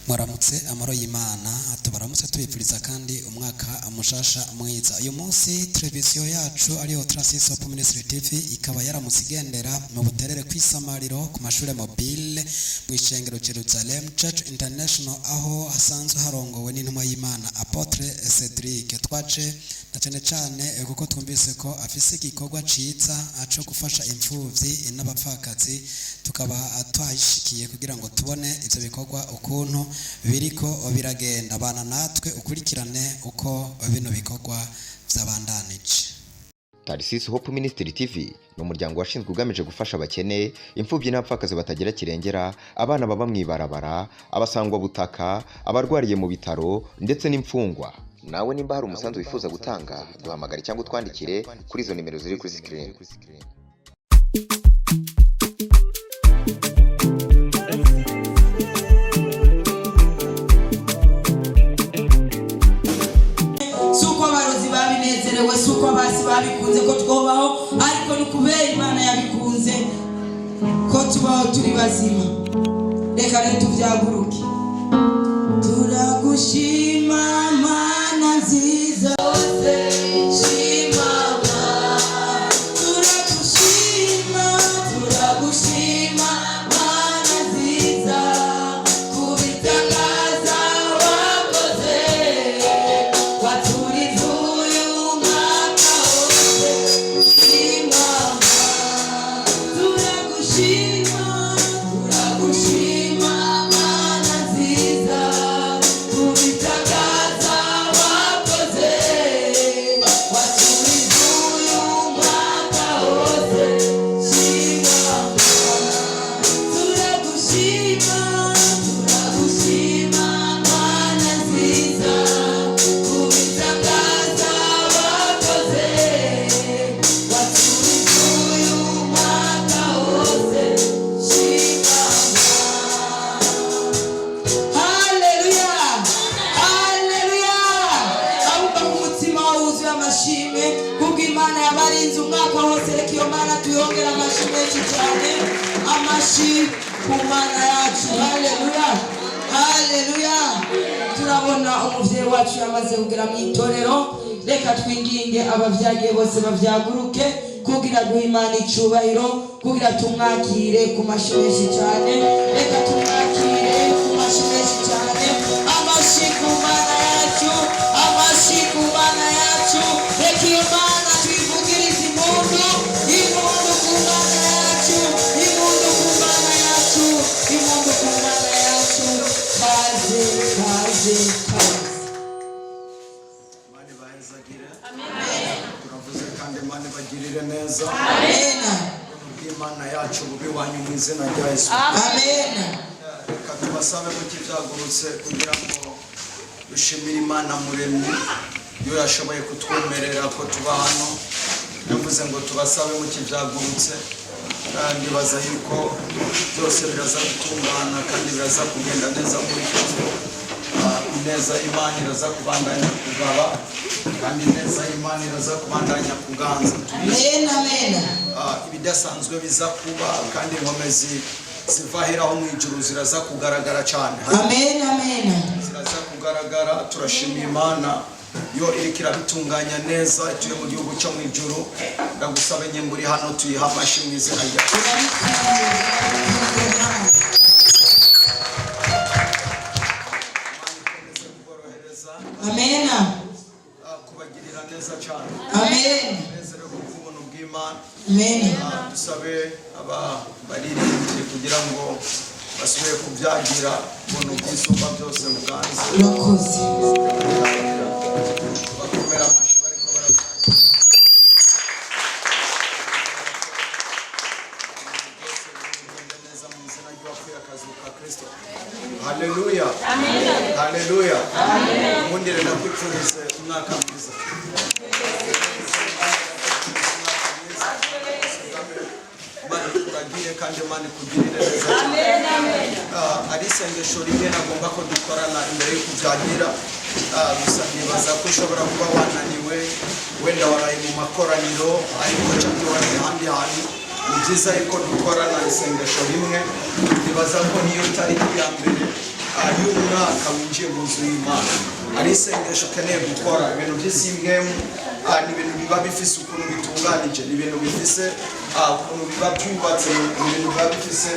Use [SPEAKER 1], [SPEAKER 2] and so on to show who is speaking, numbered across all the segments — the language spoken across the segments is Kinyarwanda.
[SPEAKER 1] Mwaramutse amaro y'Imana tubaramutse tubipfuriza kandi umwaka mushasha mwiza. Uyu munsi televiziyo yacu ariyo Transisi Hope Ministry TV ikaba yaramutse igendera mu buterere kwisamariro ku mashure mobile mu ishengero Jerusalem Church International, aho hasanzwe harongowe n'intumwa y'Imana Apotre Cedric. Twaje na cyane kuko twumvise ko afise igikorwa ciza aco gufasha imfuvyi n'abapfakazi, tukaba twahishikiye kugira ngo tubone ivyo bikorwa ukuntu biriko biragenda. Bana natwe ukurikirane uko bino bikorwa vyabandanije.
[SPEAKER 2] Transisi Hope Ministry TV ni umuryango washinzwe ugamije gufasha abakene, imfubyi n'abapfakazi batagira kirengera, abana baba mwibarabara, abasangwa butaka, abarwariye mu bitaro ndetse n'imfungwa. Nawe nimba hari umusanzu wifuza gutanga, duhamagare cyangwa utwandikire kuri izo nimero ziri kuri screen.
[SPEAKER 3] Suko abarozi babinezerewe, suko abasi babikunze ko twobaho, ariko ni kubera Imana yabikunze ko tubaho turi bazima. Reka rero tuvyaguruke. Turagushima Mana nziza kumana yacu. Haleluya, haleluya. Turabona umuvyeyi wacu yamaze kugira mu itorero. Reka twinginge abavyagiye bose bavyaguruke kugira duhe Imana icubahiro, kugira tumwakire ku mashimeshi cyane. Reka tumwakire ku mashimeshi cyane. Amashi kumana yacu, amashi kumana yacu. Reka iyo Mana tuyivugirize impundu, impundu kumana yacu, impundu kumana yacu, impundu kumana yacu. Kaze, kaze, kaze.
[SPEAKER 4] Imana ibahezagire. Amen. Turavuze kandi Imana ibagirire neza.
[SPEAKER 3] Amen.
[SPEAKER 4] Imana yacu bubi wanyu mu izina rya Yesu.
[SPEAKER 3] Amen.
[SPEAKER 4] Reka tubasabe mu kivyagurutse kugira ngo dushimire Imana muremyi yo yashoboye kutwemerera ko tuba hano. Yavuze ngo tubasabe mu kivyagurutse, kandi baza yuko byose biraza gutungana kandi biraza kugenda neza muri cyo. Neza Imana iraza kubandanya kugaba kandi neza Imana iraza kubandanya kuganza.
[SPEAKER 3] Amen, amen.
[SPEAKER 4] Ibidasanzwe biza kuba kandi inkomezi zivahiraho mu ijuru ziraza kugaragara cyane.
[SPEAKER 3] Amen, amen.
[SPEAKER 4] Ziraza kugaragara. Turashimira Imana yo iriko irabitunganya neza, tuye mu gihugu cyo mu ijuru. Ndagusabe nye muri hano tuyiha amashi mu izina rya
[SPEAKER 3] Amen.
[SPEAKER 4] kubagirira neza cyane.
[SPEAKER 3] Amen.
[SPEAKER 4] Nezero kubuntu bw'Imana.
[SPEAKER 3] Amen.
[SPEAKER 4] Dusabe abaririmbyi kugira ngo basubire kubyagira ubuntu bw'isumba byose buganze.
[SPEAKER 3] Urakoze.
[SPEAKER 4] Bakomera amashi bariko barabyagira. Haleluya. Amen. Haleluya. Amen. Mundire na kwipfurize umwaka mwiza. Mani kuragiye kandi Mani kugirire neza. Amen. Amen. Ari sengesho rimwe nagomba ko dukorana imbere yo kuvyagira. Gusa nibaza ko ushobora kuba wananiwe, wenda waraye mu makoraniro ariko cyangwa waraye ahandi hantu. Ni byiza yuko dukorana isengesho rimwe. Nibaza ko niyo tariki ya mbere y'umwaka winjiye mu nzu y'Imana. Ari isengesho ukeneye gukora ibintu by'isimbwemu, ni ibintu biba bifise ukuntu bitunganije, ni ibintu bifise ukuntu biba byubatse, ni ibintu biba bifise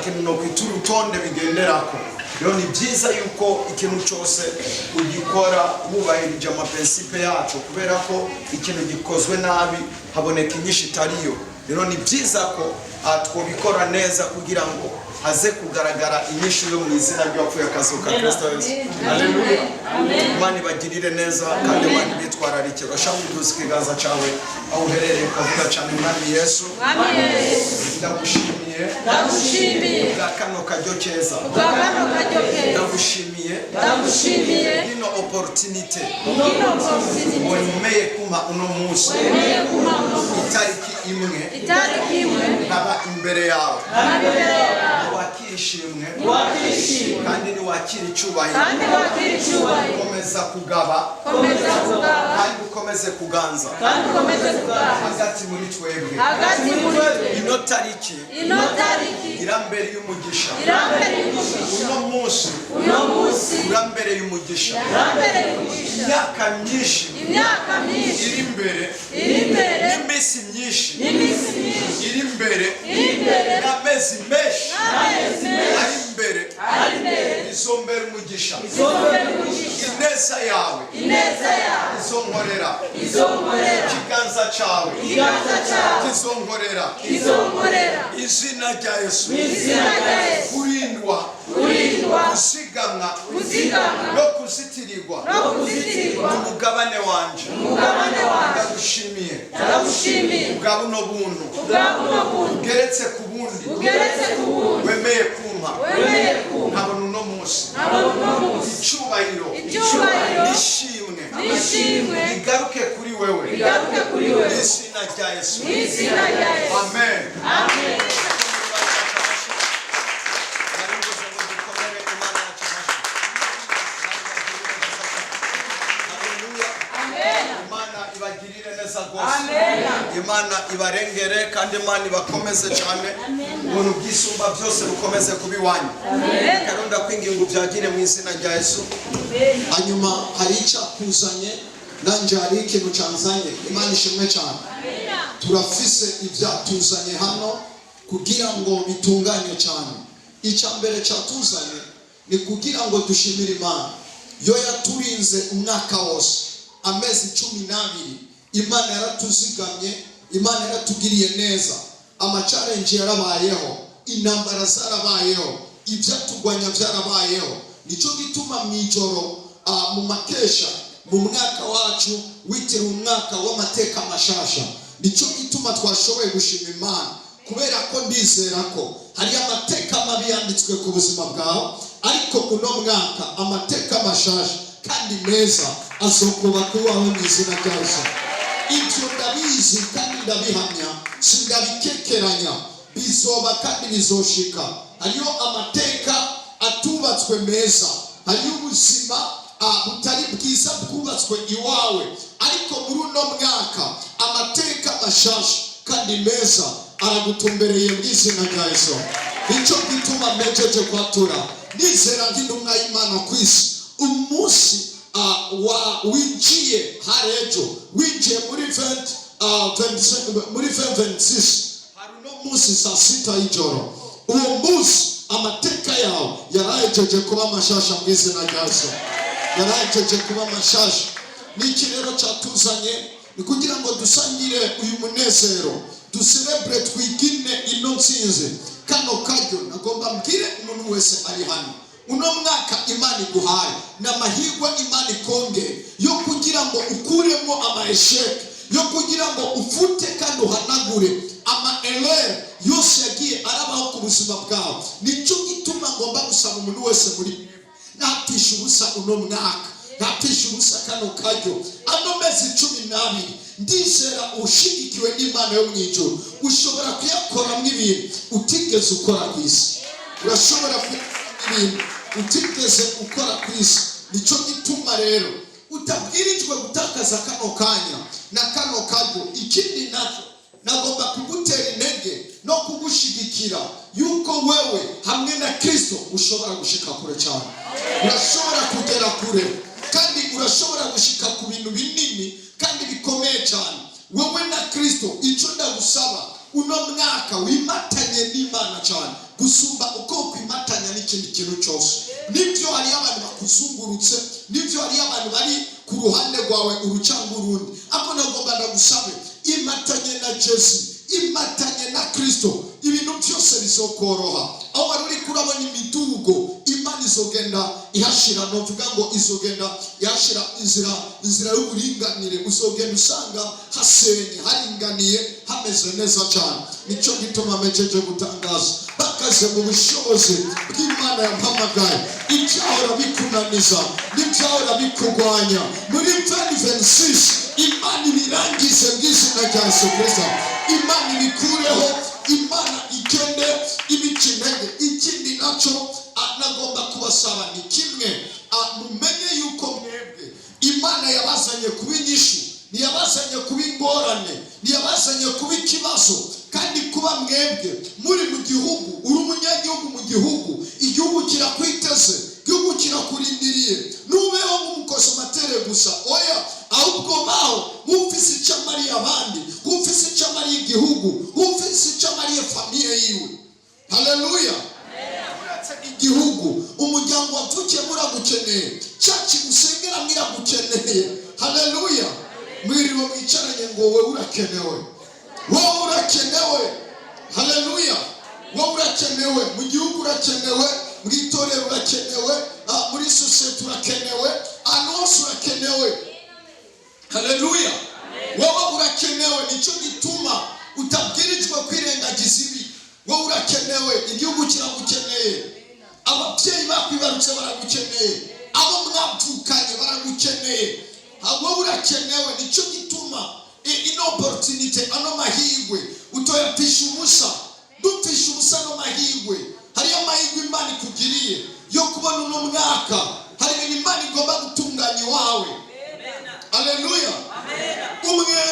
[SPEAKER 4] ikintu no kwita urutonde bigenderako. Rero ni byiza yuko ikintu cyose ugikora wubahirije amaprincipe yacu, kubera ko ikintu gikozwe nabi haboneka inyinshi itariyo. Rero ni byiza ko twobikora neza kugira ngo haze kugaragara inyishu yo mu izina ry'uwapfuye akazuka Kristo Yesu. Haleluya. Imana ibagirire neza kandi Imana ibitwararike. Urashaka kuduza ikiganza cyawe aho uherereye ukavuga cyane Mwami Yesu, ndagushimiye bwa kano karyo keza, ndagushimiye ino opportunity wemeye kumpa uno munsi itariki imwe nkaba imbere yawe. Wakira ishimwe kandi niwakira icyubahiro, komeza kugaba kandi ukomeze kuganza hagati muri twebwe. Ino tariki irambere y'umugisha, uno munsi urambere y'umugisha. Imyaka myinshi iri imbere, n'iminsi myinshi iri imbere, n'amezi menshi ari imbere, izombere umugisha. Ineza yawe izonkorera, ikiganza cyawe kizonkorera. Izina rya Yesu, kurindwa, kuzigamwa no kuzitirirwa umugabane wanje. Ndagushimiye bwa buno buntu ugeretse ku bundi wemeye kumpa. Nkabona uno munsi icyubahiro n'ishimwe bigaruke kuri wewe, izina rya Yesu. Amen. Imana ibarengere kandi Imana ibakomeze cyane, ubuntu bwisumba byose bukomeze kubiwanyu. Karonda kwinginga ubyagire mu izina rya Yesu.
[SPEAKER 5] Hanyuma hari icyakuzanye nanje hari ikintu cyanzanye. Imana ishimwe cyane. Turafise ibyatuzanye hano kugira ngo bitunganye cyane. Icyambere cyatuzanye ni kugira ngo dushimire Imana yo yaturinze umwaka wose, amezi 12. Imana yaratuzigamye, Imana yaratugiriye neza. Ama-challenge yarabayeho, intambara zarabayeho, ibyatugwanya byarabayeho. Nicyo gituma mu ijoro mu makesha mu mwaka wacu witiriwe umwaka w'amateka mashasha, nicyo gituma twashoboye gushima Imana, kubera ko ndizera ko hari amateka mabi yanditswe ku buzima bwawe, ariko uno mwaka amateka mashasha kandi meza azokubaka iwawe mu izina rya Yesu. Ibyo ndabizi kandi ndabihamya, sindabikekeranya, bizoba kandi bizoshika. Hariyo amateka atubatswe meza, hariyo ubuzima butari bwiza bwubatswe iwawe, ariko muri uno mwaka amateka mashasha kandi meza aragutumbereye mu izina rya Yesu. Nicyo gituma mpejeje kwatura nizera nk'intumwa y'Imana ku isi, umunsi winjiye harejo, winjiye muri 2026, hari no munsi saa 6 y'ijoro. Uwo munsi amateka yawe yarahejeje kuba mashasha mu izina rya Yesu, yarahejeje kuba mashasha. Niki rero cyatuzanye ni kugira ngo dusangire uyu munezero, ducelebre, twigine ino nsinzi. Kano karyo nagomba mbwire umuntu wese ari hano, uno mwaka Imana iguhaye n'amahirwe Imana ikonge yo kugira ngo ukuremo amaesheke, yo kugira ngo ufute kandi uhanagure ama-erreur yose yagiye arabaho ku buzima bwawe. Nicyo gituma ngomba gusaba umuntu wese muri ntatisha ubusa uno mwaka, ntatisha ubusa kano karyo. Ano mezi 12 ndizera ushigikiwe n'Imana yo mu ijuru, ushobora kuyakoramo ibintu utigeze ukora ku isi. Urashobora ibintu utigeze ukora ku isi. Nicyo gituma rero utabwirijwe gutakaza kano kanya na kano karyo. Ikindi nacyo nagomba kugutera intege no kugushigikira yuko wewe hamwe na Kristo ushobora gushika kure cyane. Urashobora kugera kure kandi urashobora gushika ku bintu binini kandi bikomeye cyane. Wowe na Kristo icyo ndagusaba uno mwaka wimatanye n'Imana cyane gusumba uko kwimatanya n'ikindi kintu cyose. Nibyo hari abantu bakuzungurutse, nibyo hari abantu bari ku ruhande rwawe urucanga urundi, ako nagomba ndagusabe imatanye na Yesu, imatanye na Kristo, ibintu byose bizokoroha. Aho wari uri kurabona imidugo Imana izogenda ihashira, novuga ngo izogenda ihashira inzira y'uburinganire, uzogenda usanga hasenye haringaniye hameze neza cyane. Nicyo gituma mejeje gutangaza bakaze mu bushobozi bw'Imana yampamagaye, ibyahora bikunaniza n'ibyahora bikugwanya muri 2026 Imana ibirangize bw'izina rya Yesu Kristo. Imana ibikureho, Imana igende ibikinege. Ikindi nacyo nagomba kubasaba ni kimwe, mumenye yuko mwebwe Imana yabazanye kuba inyishu, ntiyabazanye kuba ingorane, ntiyabazanye kuba ikibazo. Kandi kuba mwebwe muri mu gihugu, uri umunyagihugu mu gihugu, igihugu kirakwiteze, igihugu kirakurindiriye. Nubeho nk'umukosomatere gusa, oya, ahubwo baho mufise icyo amariye abandi, mufise icyo amariye igihugu, mufise icyo amariye famiye yiwe. Haleluya. Igihugu, umuryango wavukiye muragukeneye, cyaci usengera miragukeneye. Haleluya. Mwiriwe mwicaranye ngo wowe urakenewe, wowe urakenewe. Haleluya. Wowe urakenewe, mu gihugu urakenewe, mu itorero urakenewe, muri sosiyete urakenewe, ahantu hose urakenewe. Haleluya. Wowe urakenewe, nicyo gituma utabwirijwe kwirengagiza ibi. Wowe urakenewe, igihugu kiragukeneye, ababyeyi bakwibarutse baragukeneye, abo mwavukanye baragukeneye. Wowe urakenewe, nicyo gituma ino opportunity, ano mahirwe utoyapisha ubusa. Dupfisha ubusa no mahirwe. Hariyo mahirwe Imana ikugiriye yo kubona uno mwaka, hari ibintu Imana igomba gutunganya iwawe. Haleluya. Umwe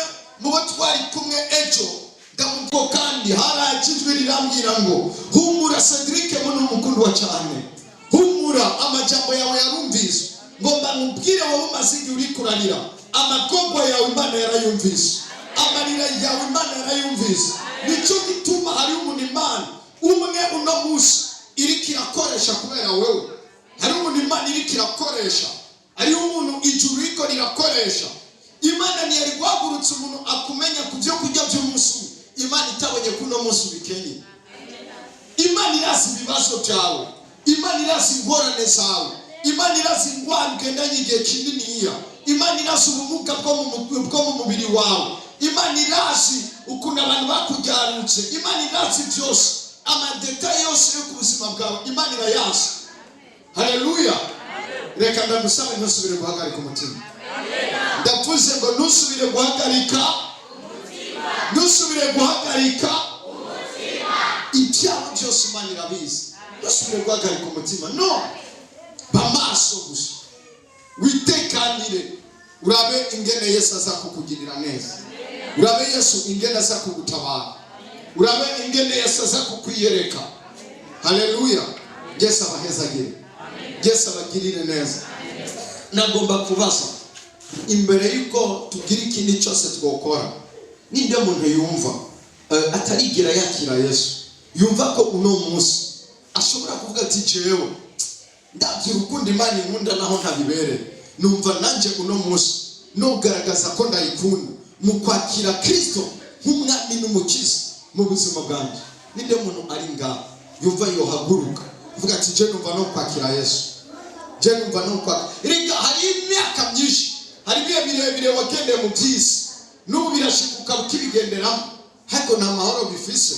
[SPEAKER 5] mu bo twari kumwe ejo ndamuko kandi harajijwe rirambwira ngo humura Cedric muno mukundwa cyane, humura amajambo yawe yarumvise, ngomba nkubwire wowe umaze igihe uri kurarira, amagogo yawe Imana yarayumvise, amarira yawe Imana yarayumvise. Nicyo gituma hari umuntu Imana umwe uno munsi iriko irakoresha kubera wewe. Hari umuntu Imana iriko irakoresha, hari umuntu ijuru riko rirakoresha. Imana ntiyari guhagurutsa umuntu akumenya ku byo kurya by'umunsi, Imana itabonye kuno munsi ubikenye. Imana irazi ibibazo byawe, Imana irazi ingorane zawe, Imana irazi ingwara ugendanye igihe kininiya, Imana irazi ubumuga bwo mu mubiri wawe, Imana irazi ukuntu abantu bakujyanutse, Imana irazi byose, amadetaye yose yo ku buzima bwawe Imana irayazi. Haleluya. Reka ndagusaba ntusubire guhagarika umutima. Ndavuze ngo ntusubire guhagarika umutima, ntusubire guhagarika umutima. Ibyaha byose Imana irabizi, ntusubire guhagarika umutima. No, bamaso gusa, witekanire, urabe ingene Yesu aza kukugirira neza, urabe Yesu ingene aza kugutabara, urabe ingene Yesu aza kukwiyereka. Haleluya. Yesu abahezagire, Yesu abagirire neza. Nagomba kubaza imbere yuko tugira ikindi cyose twokora, ninde muntu yumva atarigira yakira Yesu, yumva ko uno munsi ashobora kuvuga ati jewe ndabyo urukundo Imana inkunda naho ntabibere, numva nanje uno munsi no garagaza ko ndayikunda mu kwakira Kristo nk'umwami n'umukiza mu buzima bwanjye. Ninde muntu ari ngaho yumva yohaguruka uvuga ati je numva no kwakira Yesu, je numva no kwakira. Ringa hari imyaka myinshi, hari birebire wagendeye mu byisi, n'ubu birashikuka ukibigenderamo, ariko nta mahoro bifise.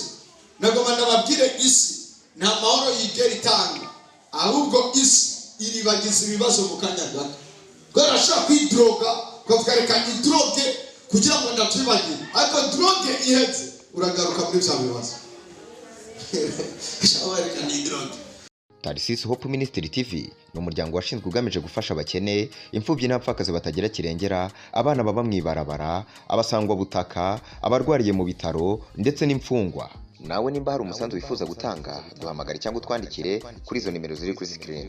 [SPEAKER 5] Nagomba ndababwire isi nta mahoro yigera itanga, ahubwo isi iribagiza ibibazo mu kanya gato. Twarashaka kwidroga, kuvuga reka idroge kugira ngo ndakwibagire, ariko droge iheze uragaruka muri bya bibazo. Shawarika ni droge.
[SPEAKER 2] Tarsis Hope Ministry TV ni umuryango washinzwe ugamije gufasha abakene, imfubyi n'abapfakazi batagira kirengera, abana baba mwibarabara, abasangwa butaka, abarwariye mu bitaro ndetse n'imfungwa. nawe nimba hari umusanzu wifuza gutanga duhamagare cyangwa utwandikire kuri izo nimero ziri kuri screen.